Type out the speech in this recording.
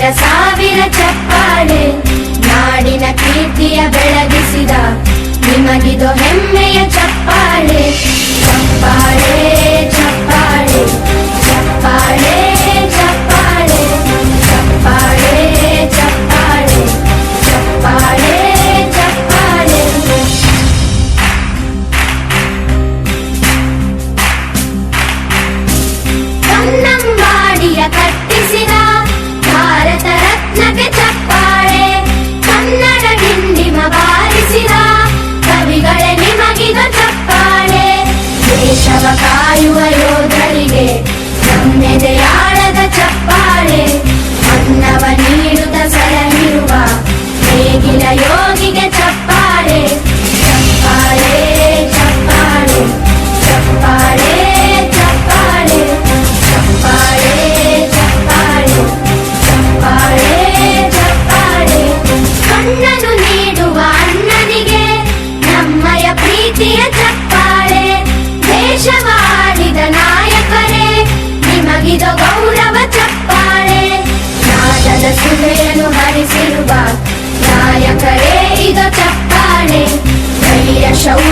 ಸಾವಿರ ಸಾವಿರ ಚಪ್ಪಾಳೆ ನಾಡಿನ ಕೀರ್ತಿಯ ಬೆಳಗಿಸಿದ ನಿಮಗಿದು ಹೆಮ್ಮೆಯ ಚಪ್ಪಾಳೆ ಚಪ್ಪಾಳೆ ಚಪ್ಪಾಳೆ ಚಪ್ಪಾಳೆ ಚಪ್ಪಾಳೆ ಚಪ್ಪಾಳೆ ಚಪ್ಪಾಳೆ ಚಪ್ಪಾಳೆ ಚಪ್ಪಾಳೆ ಕನ್ನಂಬಾಡಿಯ ಕಟ್ಟಿಸಿದ ಭಾರತ ರತ್ನಕ್ಕೆ ಚಪ್ಪಾಳೆ ಕನ್ನಡ ಡಿಂಡಿಮ ಬಾರಿಸಿದ ಕವಿಗಳೇ ನಿಮಗಿದು ಚಪ್ಪಾಳೆ ದೇಶವ ಕಾಯುವ ಯೋಧರಿಗೆ ನಮ್ಮೆದೆಯಾಳದ ಚಪ್ಪಾಳೆ ಅನ್ನವ ನೀಡುತ್ತ ಸಲಹಿರುವ ನೇಗಿಲ ಯೋಗಿಗೆ ಚಪ್ಪಾಳೆ